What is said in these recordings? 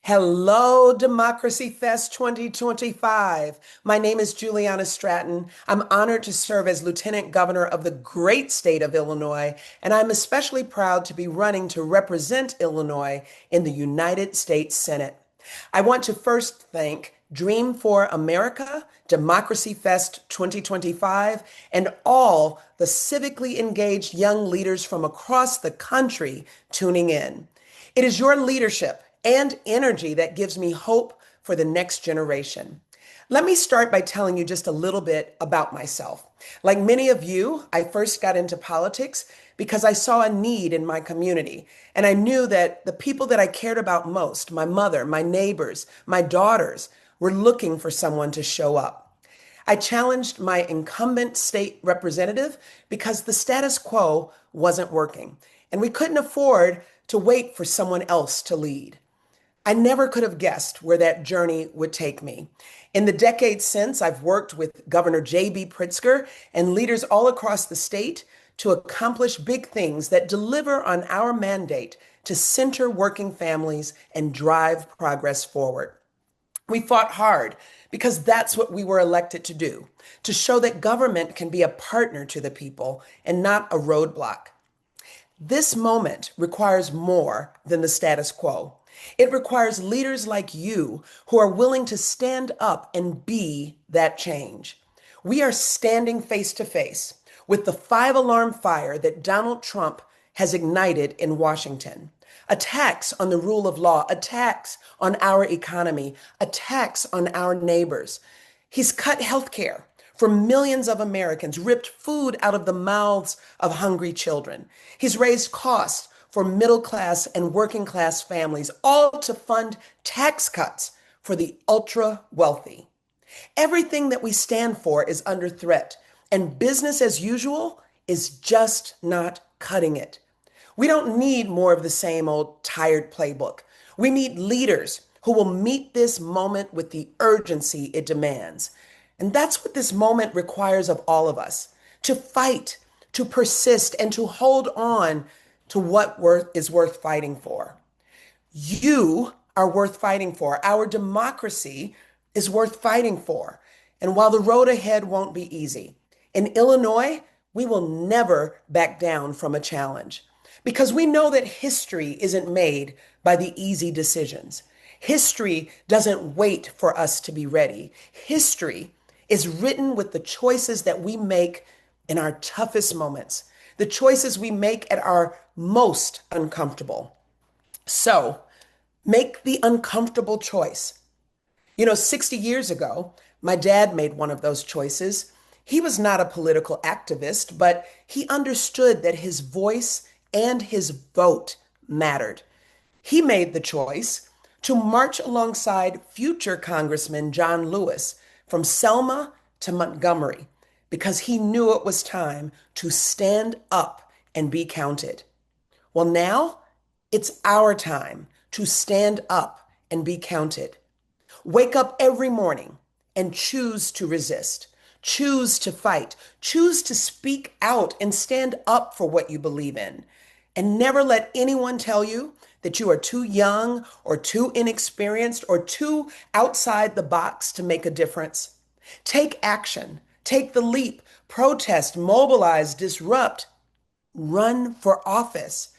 Hello, Democracy Fest 2025. My name is Juliana Stratton. I'm honored to serve as Lieutenant Governor of the great state of Illinois, and I'm especially proud to be running to represent Illinois in the United States Senate. I want to first thank Dream for America, Democracy Fest 2025, and all the civically engaged young leaders from across the country tuning in. It is your leadership and energy that gives me hope for the next generation. Let me start by telling you just a little bit about myself. Like many of you, I first got into politics because I saw a need in my community. And I knew that the people that I cared about most, my mother, my neighbors, my daughters, were looking for someone to show up. I challenged my incumbent state representative because the status quo wasn't working, and we couldn't afford to wait for someone else to lead. I never could have guessed where that journey would take me. In the decades since, I've worked with Governor J.B. Pritzker and leaders all across the state to accomplish big things that deliver on our mandate to center working families and drive progress forward. We fought hard because that's what we were elected to do, to show that government can be a partner to the people and not a roadblock. This moment requires more than the status quo. It requires leaders like you who are willing to stand up and be that change. We are standing face to face with the five-alarm fire that Donald Trump has ignited in Washington. Attacks on the rule of law, attacks on our economy, attacks on our neighbors. He's cut health care for millions of Americans, ripped food out of the mouths of hungry children. He's raised costs for middle class and working class families, all to fund tax cuts for the ultra wealthy. Everything that we stand for is under threat, and business as usual is just not cutting it. We don't need more of the same old tired playbook. We need leaders who will meet this moment with the urgency it demands. And that's what this moment requires of all of us, to fight, to persist, and to hold on to what is worth fighting for. You are worth fighting for. Our democracy is worth fighting for. And while the road ahead won't be easy, in Illinois, we will never back down from a challenge because we know that history isn't made by the easy decisions. History doesn't wait for us to be ready. History is written with the choices that we make in our toughest moments, the choices we make at our most uncomfortable. So make the uncomfortable choice. 60 years ago, my dad made one of those choices. He was not a political activist, but he understood that his voice and his vote mattered. He made the choice to march alongside future Congressman John Lewis from Selma to Montgomery because he knew it was time to stand up and be counted. Well, now it's our time to stand up and be counted. Wake up every morning and choose to resist, choose to fight, choose to speak out and stand up for what you believe in. And never let anyone tell you that you are too young or too inexperienced or too outside the box to make a difference. Take action, take the leap, protest, mobilize, disrupt, run for office,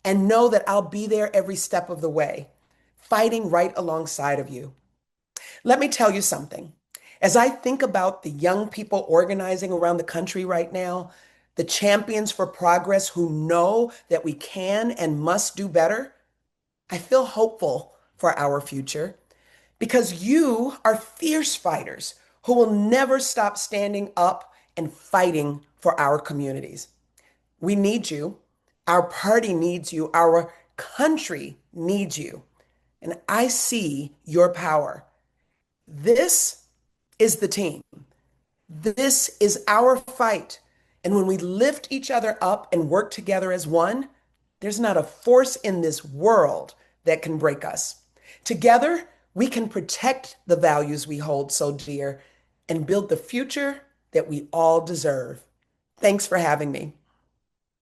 and know that I'll be there every step of the way, fighting right alongside of you. Let me tell you something. As I think about the young people organizing around the country right now, the champions for progress who know that we can and must do better, I feel hopeful for our future because you are fierce fighters who will never stop standing up and fighting for our communities. We need you. Our party needs you. Our country needs you. And I see your power. This is the team. This is our fight. And when we lift each other up and work together as one, there's not a force in this world that can break us. Together, we can protect the values we hold so dear and build the future that we all deserve. Thanks for having me.